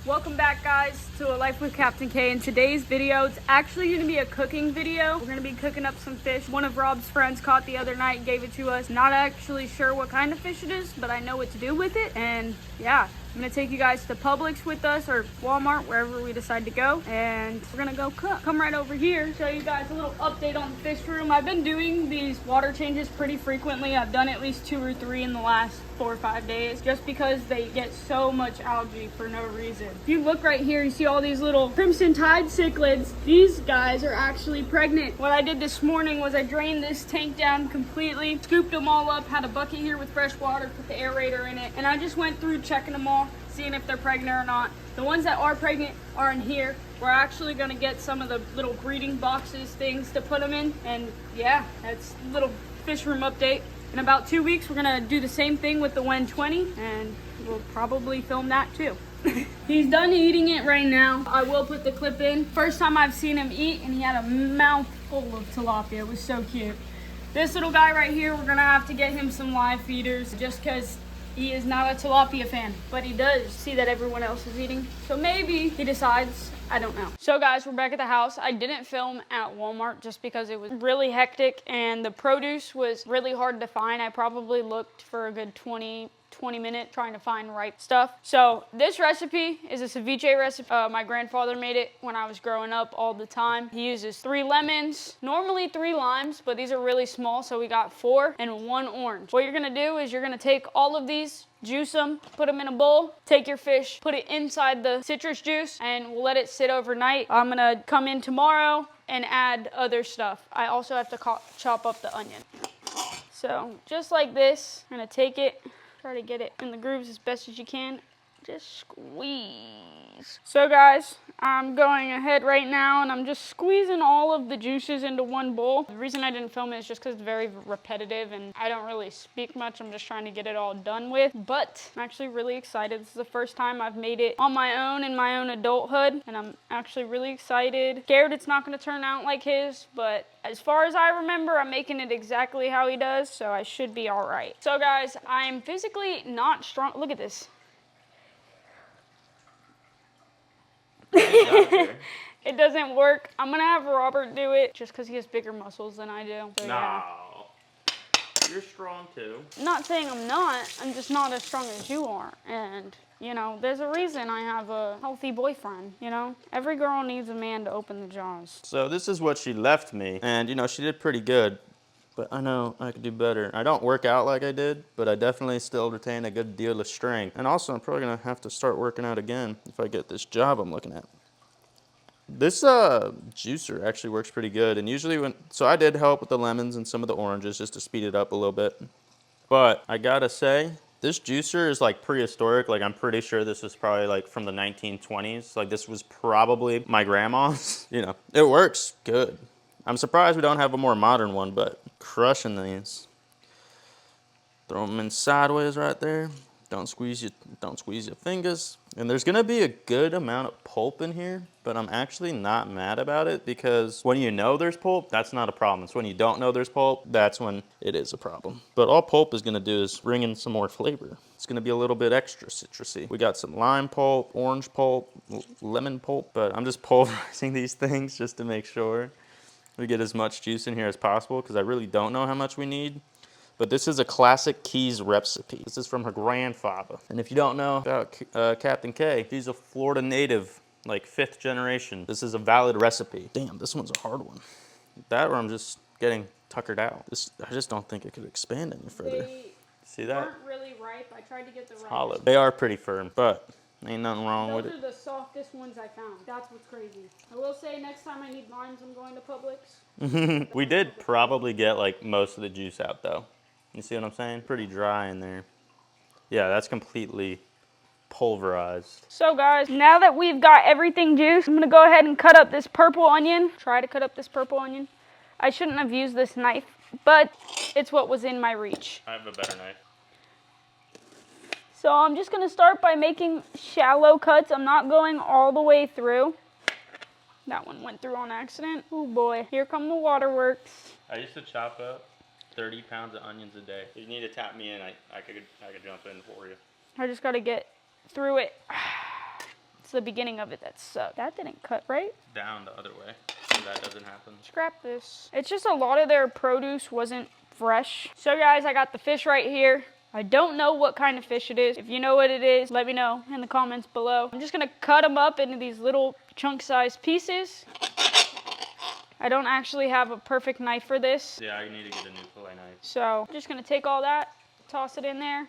Welcome back, guys, to A Life with Capt.K. In today's video, it's actually going to be a cooking video. We're going to be cooking up some fish. One of Rob's friends caught the other night, gave it to us. Not actually sure what kind of fish it is, but I know what to do with it. And yeah, I'm going to take you guys to Publix with us, or Walmart, wherever we decide to go. And we're going to go cook. Come right over here, show you guys a little update on the fish room. I've been doing these water changes pretty frequently. I've done at least 2 or 3 in the last 4 or 5 days, just because they get so much algae for no reason. If you look right here, you see all these little crimson tide cichlids. These guys are actually pregnant. What I did this morning was I drained this tank down completely, scooped them all up, had a bucket here with fresh water, put the aerator in it, and I just went through checking them all, seeing if they're pregnant or not. The ones that are pregnant are in here. We're actually gonna get some of the little breeding boxes things to put them in, and yeah, that's a little fish room update. In about 2 weeks, we're gonna do the same thing with the WEN 20, and we'll probably film that too. He's done eating it right now. I will put the clip in. First time I've seen him eat, and he had a mouthful of tilapia. It was so cute. This little guy right here, we're gonna have to get him some live feeders, just because he is not a tilapia fan, but he does see that everyone else is eating. So maybe he decides, I don't know. So guys, we're back at the house. I didn't film at Walmart just because it was really hectic and the produce was really hard to find. I probably looked for a good 20 minutes trying to find ripe stuff. So this recipe is a ceviche recipe. My grandfather made it when I was growing up all the time. He uses 3 lemons, normally 3 limes, but these are really small, so we got 4 and 1 orange. What you're gonna do is you're gonna take all of these, juice them, put them in a bowl, take your fish, put it inside the citrus juice, and we'll let it sit overnight. I'm gonna come in tomorrow and add other stuff. I also have to chop up the onion. So just like this, I'm gonna take it, try to get it in the grooves as best as you can. Just squeeze. So guys, I'm going ahead right now and I'm just squeezing all of the juices into one bowl. The reason I didn't film it is just because it's very repetitive and I don't really speak much. I'm just trying to get it all done with. But I'm actually really excited. This is the first time I've made it on my own in my own adulthood. And I'm actually really excited. Scared it's not going to turn out like his, but as far as I remember, I'm making it exactly how he does, so I should be all right. So guys, I'm physically not strong. Look at this. It doesn't work. I'm gonna have Robert do it just because he has bigger muscles than I do. So, no. Yeah. You're strong too. Not saying I'm not. I'm just not as strong as you are. And, you know, there's a reason I have a healthy boyfriend, you know? Every girl needs a man to open the jaws. So this is what she left me. And, you know, she did pretty good. But I know I could do better. I don't work out like I did, but I definitely still retain a good deal of strength. And also, I'm probably going to have to start working out again if I get this job I'm looking at. This juicer actually works pretty good. And usually so I did help with the lemons and some of the oranges just to speed it up a little bit. But I gotta say, this juicer is like prehistoric. Like I'm pretty sure this was probably like from the 1920s. Like this was probably my grandma's. You know, it works good. I'm surprised we don't have a more modern one, but crushing these. Throw them in sideways right there. Don't squeeze your fingers. And there's gonna be a good amount of pulp in here, but I'm actually not mad about it because when you know there's pulp, that's not a problem. It's when you don't know there's pulp, that's when it is a problem. But all pulp is gonna do is bring in some more flavor. It's gonna be a little bit extra citrusy. We got some lime pulp, orange pulp, lemon pulp, but I'm just pulverizing these things just to make sure we get as much juice in here as possible because I really don't know how much we need. But this is a classic Keys recipe. This is from her grandfather. And if you don't know about Capt.K, she's a Florida native, like 5th generation. This is a valid recipe. Damn, this one's a hard one. That or I'm just getting tuckered out. I just don't think it could expand any further. See that? They weren't really ripe. I tried to get the ripe. Solid. They are pretty firm, but ain't nothing wrong with it. Those are the softest ones I found. That's what's crazy. I will say next time I need limes, I'm going to Publix. We did probably get like most of the juice out though. You see what I'm saying? Pretty dry in there. Yeah, that's completely pulverized. So guys, now that we've got everything juiced, I'm gonna go ahead and cut up this purple onion. Try to cut up this purple onion. I shouldn't have used this knife, but it's what was in my reach. I have a better knife. So I'm just gonna start by making shallow cuts. I'm not going all the way through. That one went through on accident. Oh boy, here come the waterworks. I used to chop up 30 pounds of onions a day. If you need to tap me in, I could jump in for you. I just gotta get through it. It's the beginning of it that sucked. That didn't cut right. Down the other way, so that doesn't happen. Scrap this. It's just a lot of their produce wasn't fresh. So guys, I got the fish right here. I don't know what kind of fish it is. If you know what it is, let me know in the comments below. I'm just gonna cut them up into these little chunk-sized pieces. I don't actually have a perfect knife for this. Yeah, I need to get a new fillet knife. So I'm just gonna take all that, toss it in there.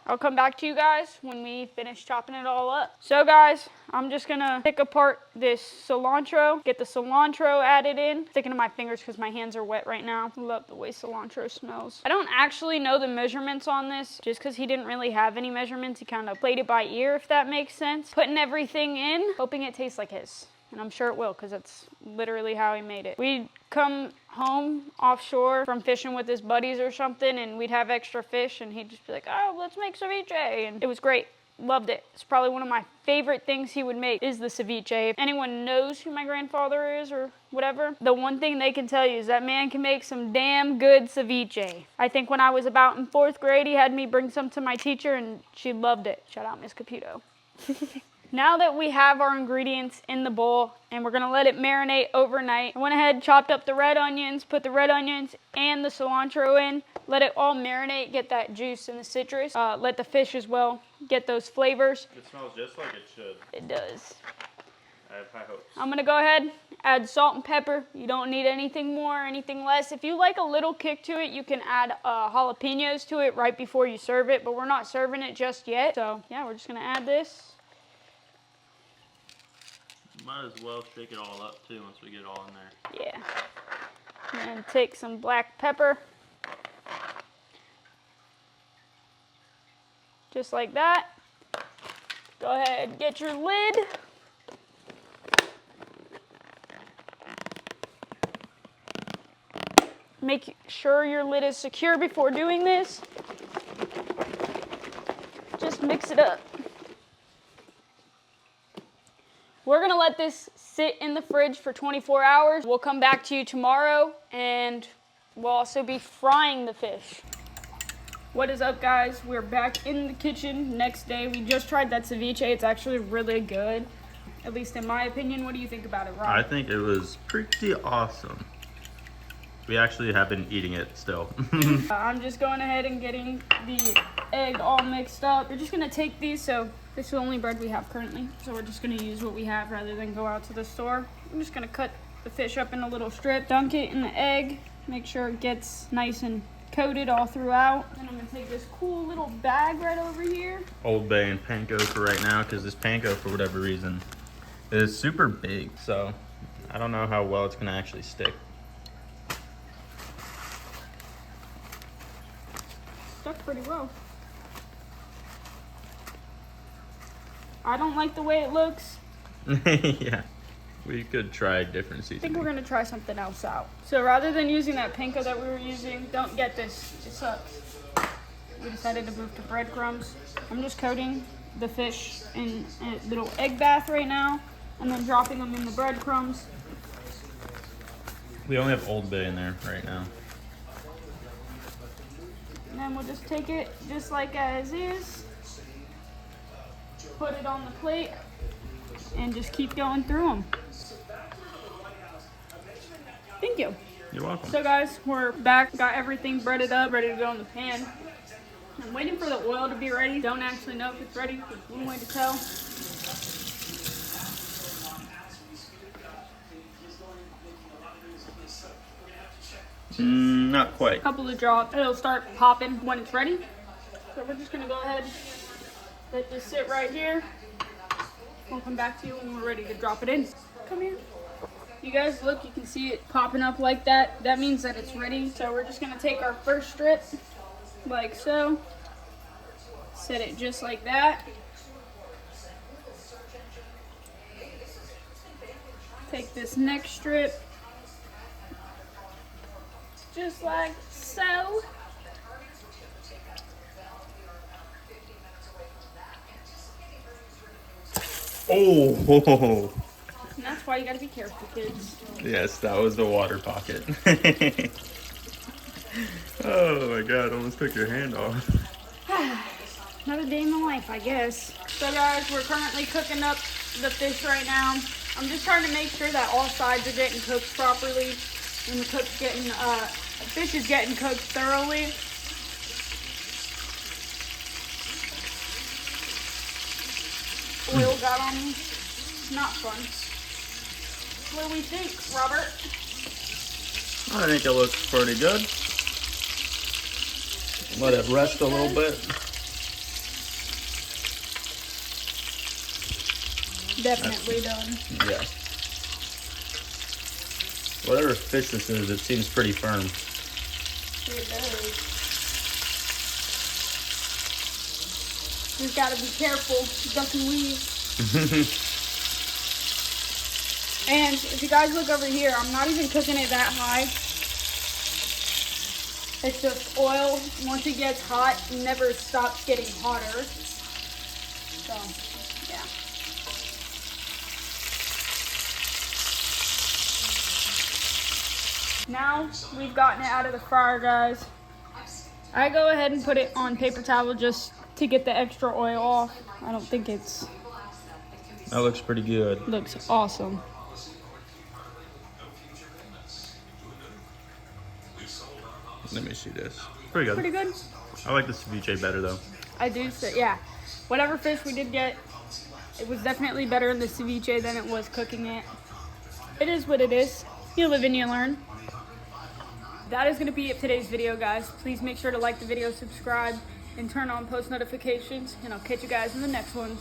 I'll come back to you guys when we finish chopping it all up. So guys, I'm just gonna pick apart this cilantro, get the cilantro added in. Sticking to my fingers because my hands are wet right now. Love the way cilantro smells. I don't actually know the measurements on this just because he didn't really have any measurements. He kind of played it by ear, if that makes sense. Putting everything in, hoping it tastes like his. And I'm sure it will because that's literally how he made it. We'd come home offshore from fishing with his buddies or something and we'd have extra fish and he'd just be like, oh, let's make ceviche. And it was great. Loved it. It's probably one of my favorite things he would make is the ceviche. If anyone knows who my grandfather is or whatever, the one thing they can tell you is that man can make some damn good ceviche. I think when I was about in 4th grade, he had me bring some to my teacher and she loved it. Shout out Miss Caputo. Now that we have our ingredients in the bowl and we're gonna let it marinate overnight, I went ahead, chopped up the red onions, put the red onions and the cilantro in, let it all marinate, get that juice and the citrus. Let the fish as well get those flavors. It smells just like it should. It does. I have high hopes. I'm gonna go ahead, add salt and pepper. You don't need anything more, anything less. If you like a little kick to it, you can add jalapenos to it right before you serve it, but we're not serving it just yet. So yeah, we're just gonna add this. Might as well shake it all up too once we get it all in there. Yeah. And take some black pepper. Just like that. Go ahead, get your lid. Make sure your lid is secure before doing this. Just mix it up. We're gonna let this sit in the fridge for 24 hours. We'll come back to you tomorrow and we'll also be frying the fish. What is up, guys? We're back in the kitchen next day. We just tried that ceviche. It's actually really good, at least in my opinion. What do you think about it, Rob? I think it was pretty awesome. We actually have been eating it still. I'm just going ahead and getting the egg all mixed up. We're just gonna take these, so this is the only bread we have currently. So we're just gonna use what we have rather than go out to the store. I'm just gonna cut the fish up in a little strip, dunk it in the egg, make sure it gets nice and coated all throughout. Then I'm gonna take this cool little bag right over here. Old Bay and panko for right now, because this panko, for whatever reason, is super big. So I don't know how well it's gonna actually stick. Stuck pretty well. I don't like the way it looks. Yeah, we could try different I think seasoning. we're gonna try something else out. So rather than using that panko that we were using, don't get this, it sucks. We decided to move to breadcrumbs. I'm just coating the fish in a little egg bath right now and then dropping them in the breadcrumbs. We only have Old Bay in there right now. And then we'll just take it just like as is, put it on the plate, and just keep going through them. Thank you. You're welcome. So guys, we're back, got everything breaded up, ready to go in the pan. I'm waiting for the oil to be ready. Don't actually know if it's ready, there's one way to tell. Not quite. A couple of drops, it'll start popping when it's ready. So we're just gonna go ahead, let this sit right here. We'll come back to you when we're ready to drop it in. Come here. You guys look, you can see it popping up like that. That means that it's ready. So we're just gonna take our first strip, like so. Set it just like that. Take this next strip, just like so. Oh, And that's why you gotta be careful, kids. yes, that was the water pocket. Oh my God, almost took your hand off. Another day in the life, I guess. So guys, we're currently cooking up the fish right now. I'm just trying to make sure that all sides are getting cooked properly and the fish is getting cooked thoroughly. Oil got on me. Not fun. What do we think, Robert? I think it looks pretty good. Let it rest a little bit. Definitely done. Yeah. Whatever fish this is, it seems pretty firm. It does. Just gotta be careful, duck and weave. And if you guys look over here, I'm not even cooking it that high. It's just oil. Once it gets hot, it never stops getting hotter. So, yeah. Now we've gotten it out of the fryer, guys. I go ahead and put it on paper towel just to get the extra oil off. I don't think it's... That looks pretty good. Looks awesome. Let me see this. Pretty good. Pretty good. I like the ceviche better though. I do, so yeah. Whatever fish we did get, it was definitely better in the ceviche than it was cooking it. It is what it is. You live and you learn. That is going to be it for today's video, guys. Please make sure to like the video, subscribe, and turn on post notifications. And I'll catch you guys in the next ones.